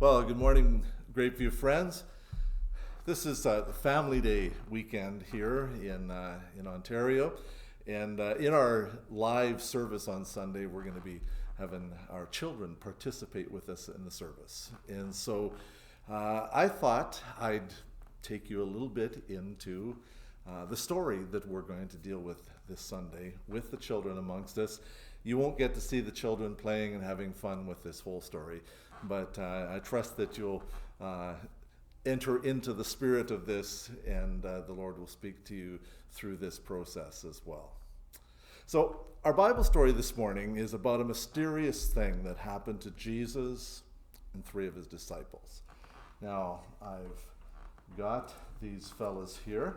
Well, good morning, Grapeview friends. This is the Family Day weekend here in Ontario. And in our live service on Sunday, we're going to be having our children participate with us in the service. And so I thought I'd take you a little bit into the story that we're going to deal with this Sunday with the children amongst us. You won't get to see the children playing and having fun with this whole story, but I trust that you'll enter into the spirit of this, and the Lord will speak to you through this process as well. So our Bible story this morning is about a mysterious thing that happened to Jesus and three of his disciples. Now, I've got these fellas here.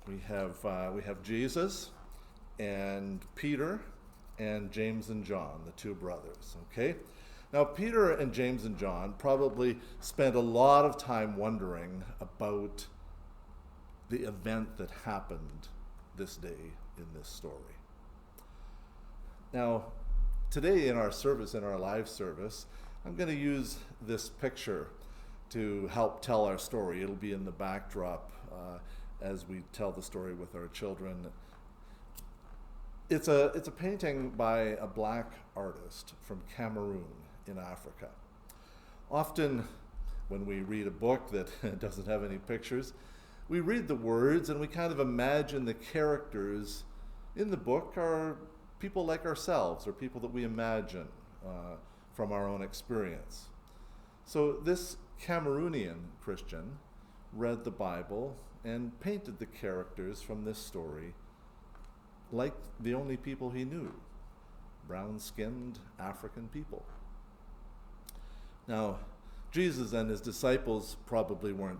We have Jesus and Peter and James and John, the two brothers, okay? Now, Peter and James and John probably spent a lot of time wondering about the event that happened this day in this story. Now, today in our service, in our live service, I'm going to use this picture to help tell our story. It'll be in the backdrop as we tell the story with our children. It's a painting by a black artist from Cameroon in Africa. Often when we read a book that doesn't have any pictures, we read the words and we kind of imagine the characters in the book are people like ourselves or people that we imagine from our own experience. So this Cameroonian Christian read the Bible and painted the characters from this story like the only people he knew, brown-skinned African people. Now, Jesus and his disciples probably weren't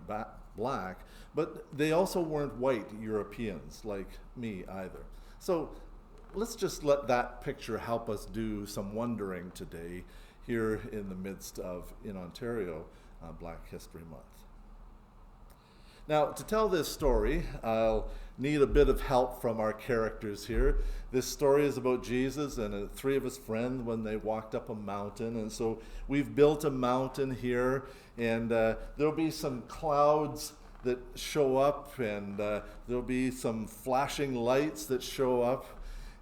black, but they also weren't white Europeans like me either. So let's just let that picture help us do some wondering today here in the midst of, in Ontario, Black History Month. Now, to tell this story, I'll need a bit of help from our characters here. This story is about Jesus and three of his friends when they walked up a mountain. And so we've built a mountain here, and there'll be some clouds that show up, and there'll be some flashing lights that show up.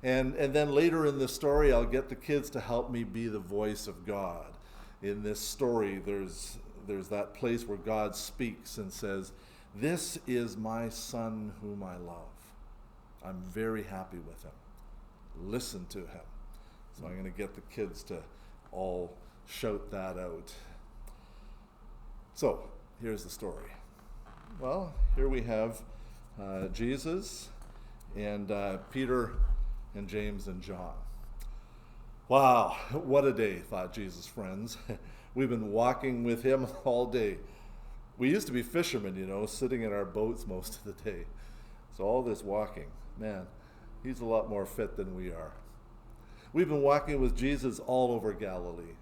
And then later in the story, I'll get the kids to help me be the voice of God. In this story, there's that place where God speaks and says, "This is my son whom I love. I'm very happy with him. Listen to him." So I'm going to get the kids to all shout that out. So here's the story. Well, here we have Jesus and Peter and James and John. Wow, what a day, thought Jesus' friends. We've been walking with him all day. We used to be fishermen, sitting in our boats most of the day. So all this walking, man, he's a lot more fit than we are. We've been walking with Jesus all over Galilee,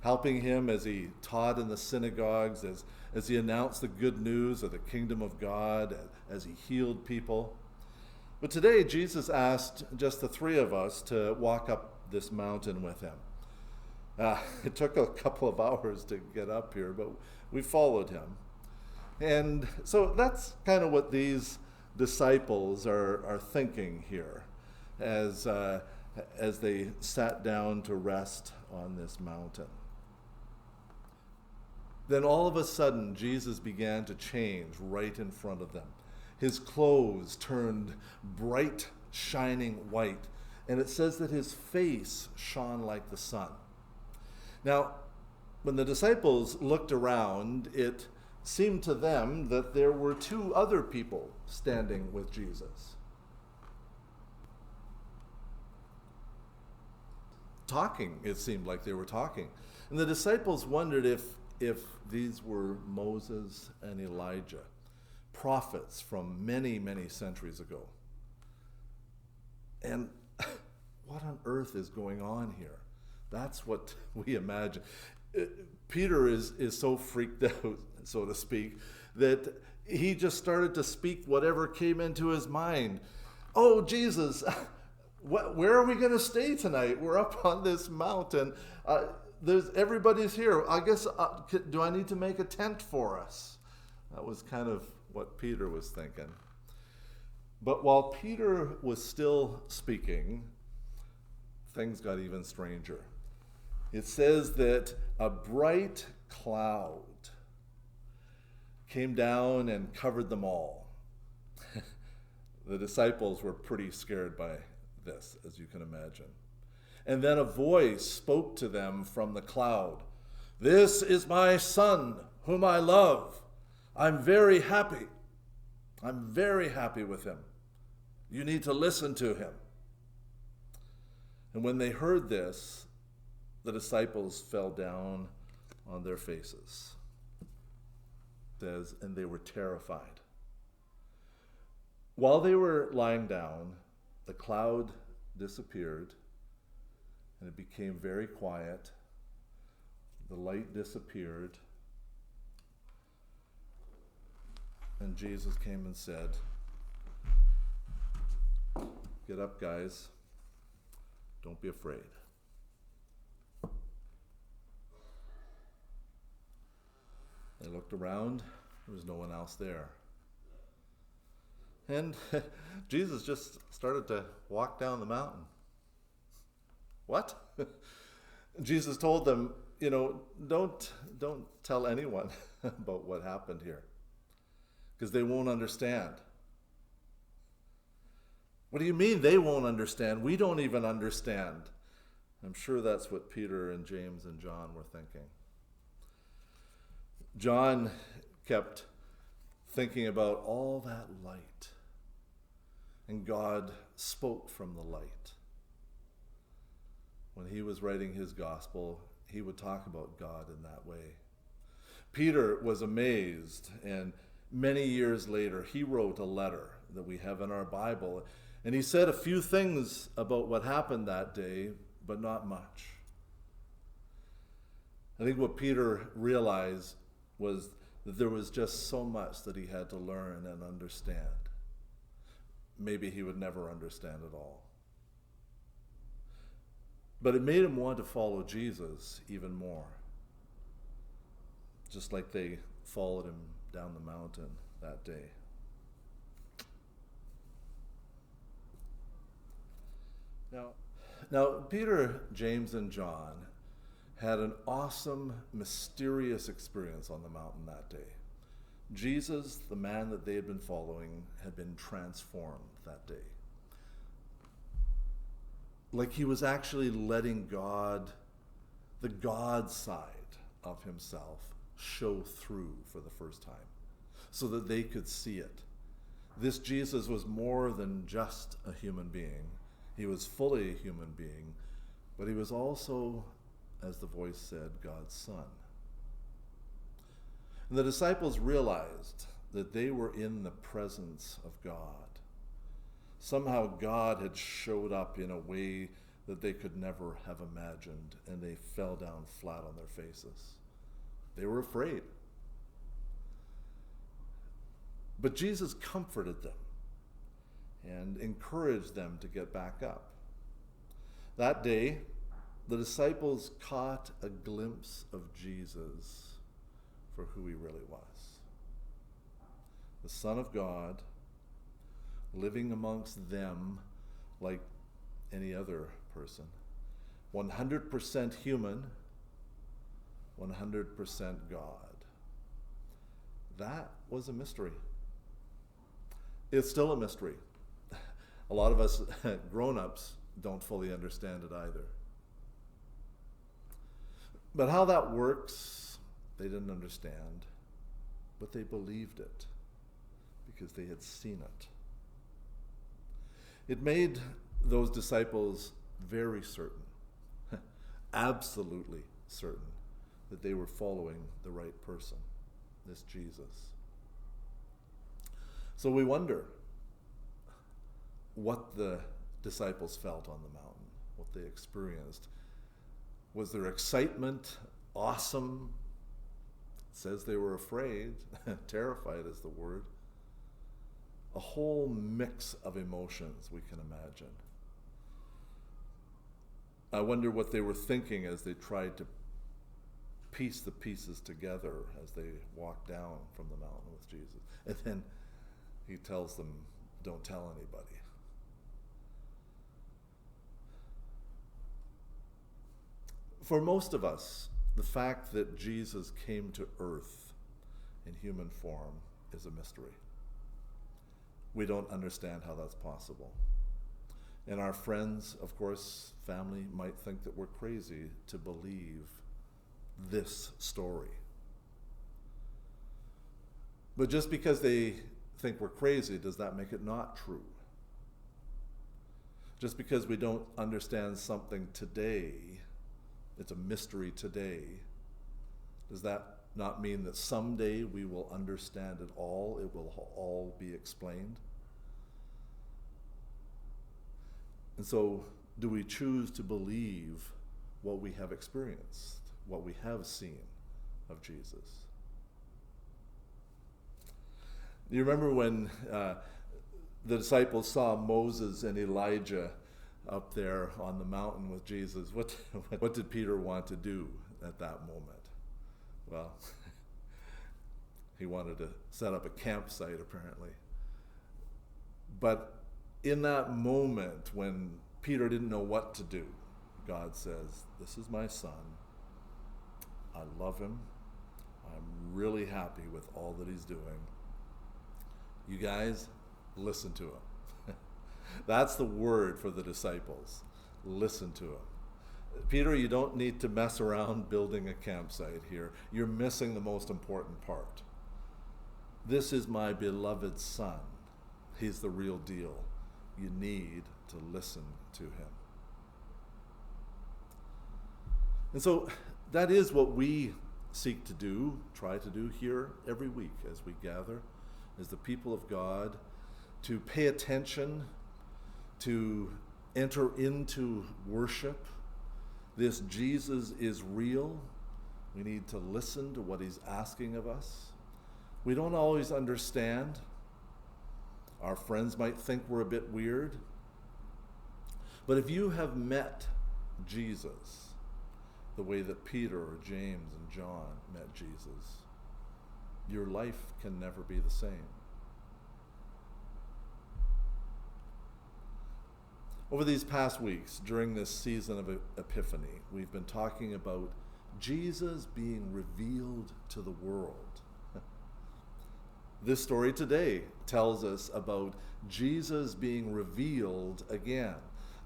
helping him as he taught in the synagogues, as he announced the good news of the kingdom of God, as he healed people. But today, Jesus asked just the three of us to walk up this mountain with him. It took a couple of hours to get up here, but we followed him. And so that's kind of what these disciples are thinking here as they sat down to rest on this mountain. Then all of a sudden, Jesus began to change right in front of them. His clothes turned bright, shining white, and it says that his face shone like the sun. Now, when the disciples looked around, it seemed to them that there were two other people standing with Jesus. Talking, it seemed like they were talking. And the disciples wondered if these were Moses and Elijah, prophets from many, many centuries ago. And what on earth is going on here? That's what we imagine. Peter is so freaked out, so to speak, that he just started to speak whatever came into his mind. "Oh, Jesus, where are we going to stay tonight? We're up on this mountain. everybody's here. I guess, do I need to make a tent for us? That was kind of what Peter was thinking. But while Peter was still speaking, things got even stranger. It says that a bright cloud came down and covered them all. The disciples were pretty scared by this, as you can imagine. And then a voice spoke to them from the cloud. "This is my son, whom I love. I'm very happy. I'm very happy with him. You need to listen to him." And when they heard this, the disciples fell down on their faces. It says, and they were terrified. While they were lying down, the cloud disappeared, and it became very quiet. The light disappeared, and Jesus came and said, "Get up, guys. Don't be afraid." They looked around. There was no one else there. And Jesus just started to walk down the mountain. What? Jesus told them, don't tell anyone about what happened here, because they won't understand. What do you mean they won't understand? We don't even understand. I'm sure that's what Peter and James and John were thinking. John kept thinking about all that light, and God spoke from the light. When he was writing his gospel, he would talk about God in that way. Peter was amazed, and many years later, he wrote a letter that we have in our Bible, and he said a few things about what happened that day, but not much. I think what Peter realized was that there was just so much that he had to learn and understand. Maybe he would never understand it all. But it made him want to follow Jesus even more, just like they followed him down the mountain that day. Now, Peter, James, and John had an awesome, mysterious experience on the mountain that day. Jesus, the man that they had been following, had been transformed that day. Like he was actually letting God, the God side of himself, show through for the first time, so that they could see it. This Jesus was more than just a human being. He was fully a human being, but he was also, as the voice said, God's son. And the disciples realized that they were in the presence of God. Somehow God had showed up in a way that they could never have imagined, and they fell down flat on their faces. They were afraid. But Jesus comforted them and encouraged them to get back up. That day, the disciples caught a glimpse of Jesus for who he really was. The Son of God, living amongst them like any other person. 100% human, 100% God. That was a mystery. It's still a mystery. A lot of us grown-ups don't fully understand it either. But how that works, they didn't understand, but they believed it because they had seen it. It made those disciples very certain, absolutely certain, that they were following the right person, this Jesus. So we wonder what the disciples felt on the mountain, what they experienced. Was there excitement, awesome? It says they were afraid, terrified is the word. A whole mix of emotions we can imagine. I wonder what they were thinking as they tried to piece the pieces together as they walk down from the mountain with Jesus. And then he tells them, don't tell anybody. For most of us, the fact that Jesus came to earth in human form is a mystery. We don't understand how that's possible. And our friends, of course, family, might think that we're crazy to believe this story. But just because they think we're crazy, does that make it not true? Just because we don't understand something today, it's a mystery today, does that not mean that someday we will understand it all? It will all be explained? And so, do we choose to believe what we have experienced, what we have seen of Jesus? You remember when the disciples saw Moses and Elijah up there on the mountain with Jesus? What did Peter want to do at that moment? Well, he wanted to set up a campsite, apparently. But in that moment when Peter didn't know what to do, God says, this is my son. I love him. I'm really happy with all that he's doing. You guys, listen to him. That's the word for the disciples. Listen to him. Peter, you don't need to mess around building a campsite here. You're missing the most important part. This is my beloved son. He's the real deal. You need to listen to him. And so that is what we seek to do, try to do here every week as we gather as the people of God, to pay attention, to enter into worship. This Jesus is real. We need to listen to what he's asking of us. We don't always understand. Our friends might think we're a bit weird. But if you have met Jesus the way that Peter or James and John met Jesus, your life can never be the same. Over these past weeks, during this season of Epiphany, we've been talking about Jesus being revealed to the world. This story today tells us about Jesus being revealed again,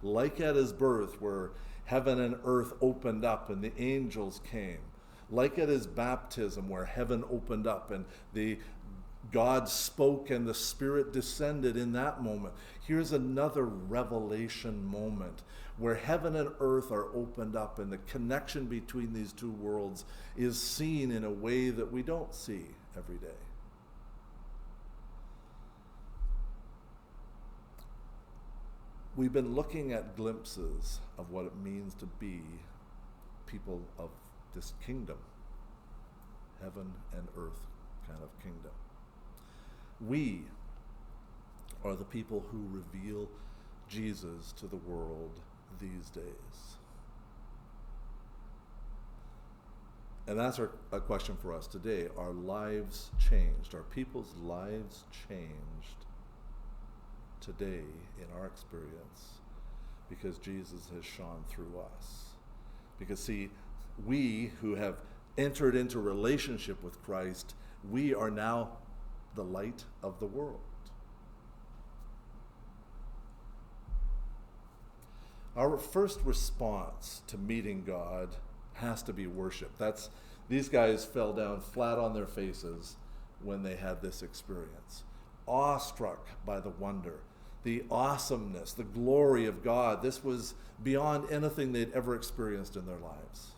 like at his birth, where heaven and earth opened up and the angels came, like at his baptism, where heaven opened up and God spoke and the Spirit descended in that moment. Here's another revelation moment where heaven and earth are opened up and the connection between these two worlds is seen in a way that we don't see every day. We've been looking at glimpses of what it means to be people of this kingdom, heaven and earth kind of kingdom. We are the people who reveal Jesus to the world these days. And that's a question for us today. Are lives changed? Are people's lives changed today in our experience because Jesus has shone through us? Because see, we who have entered into relationship with Christ, we are now the light of the world. Our first response to meeting God has to be worship. These guys fell down flat on their faces when they had this experience, awestruck by the wonder, the awesomeness, the glory of God. This was beyond anything they'd ever experienced in their lives.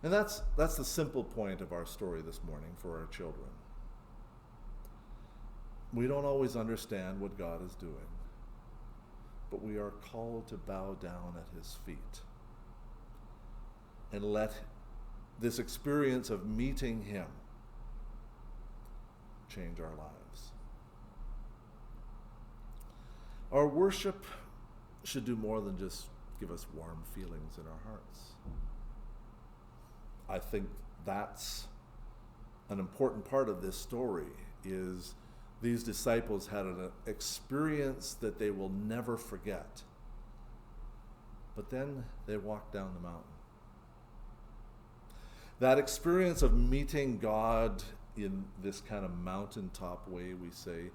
And that's the simple point of our story this morning for our children. We don't always understand what God is doing, but we are called to bow down at his feet and let this experience of meeting him change our lives. Our worship should do more than just give us warm feelings in our hearts. I think that's an important part of this story, is these disciples had an experience that they will never forget. But then they walked down the mountain. That experience of meeting God in this kind of mountaintop way, we say,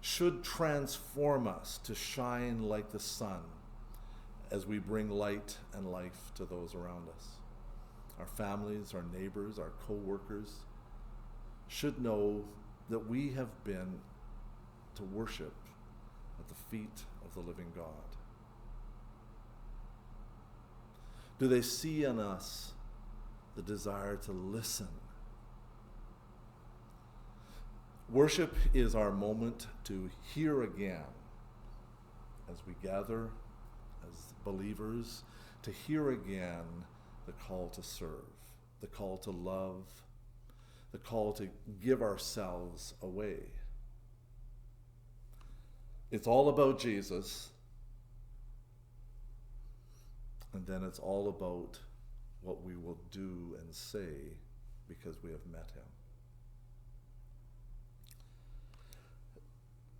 should transform us to shine like the sun as we bring light and life to those around us. Our families, our neighbors, our co-workers should know that we have been to worship at the feet of the living God. Do they see in us the desire to listen? Worship is our moment to hear again as we gather as believers, to hear again the call to serve, the call to love, the call to give ourselves away. It's all about Jesus, and then it's all about what we will do and say because we have met him.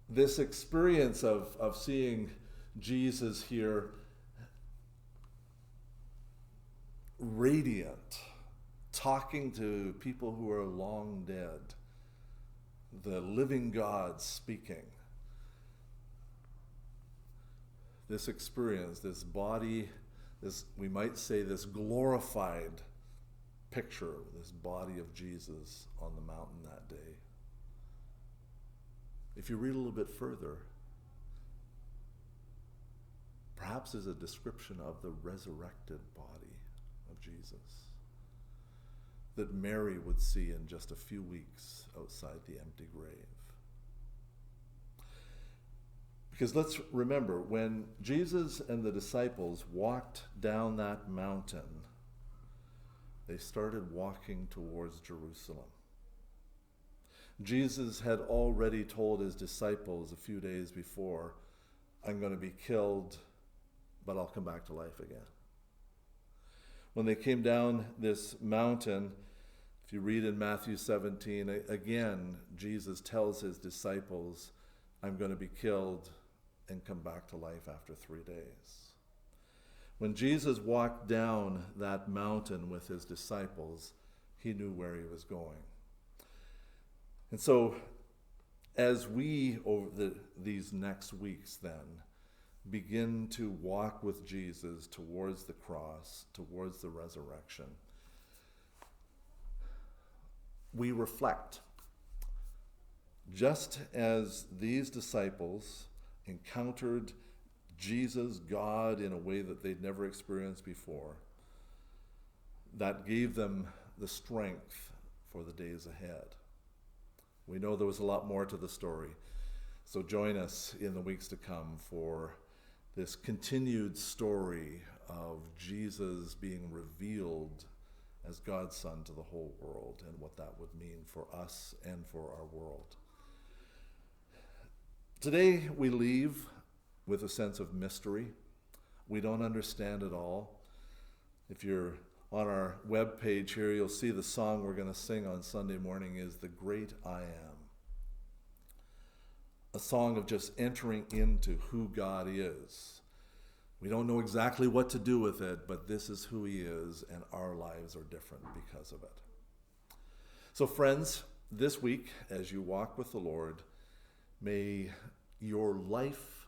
This experience of seeing Jesus here radiant, talking to people who are long dead, the living God speaking. This experience, this body, this, we might say, this glorified picture, this body of Jesus on the mountain that day. If you read a little bit further, perhaps is a description of the resurrected body of Jesus that Mary would see in just a few weeks outside the empty grave. Because let's remember, when Jesus and the disciples walked down that mountain, they started walking towards Jerusalem. Jesus had already told his disciples a few days before, I'm going to be killed, but I'll come back to life again. When they came down this mountain, if you read in Matthew 17, again, Jesus tells his disciples, I'm going to be killed and come back to life after 3 days. When Jesus walked down that mountain with his disciples, he knew where he was going. And so, as we, over these next weeks then, begin to walk with Jesus towards the cross, towards the resurrection, we reflect. Just as these disciples encountered Jesus, God, in a way that they'd never experienced before, that gave them the strength for the days ahead. We know there was a lot more to the story. So join us in the weeks to come for this continued story of Jesus being revealed as God's Son to the whole world and what that would mean for us and for our world. Today we leave with a sense of mystery. We don't understand it all. If you're on our webpage here, you'll see the song we're going to sing on Sunday morning is The Great I Am. A song of just entering into who God is. We don't know exactly what to do with it, but this is who he is, and our lives are different because of it. So friends, this week, as you walk with the Lord, may your life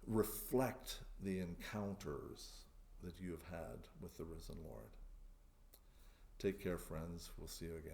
reflect the encounters that you have had with the risen Lord. Take care, friends. We'll see you again.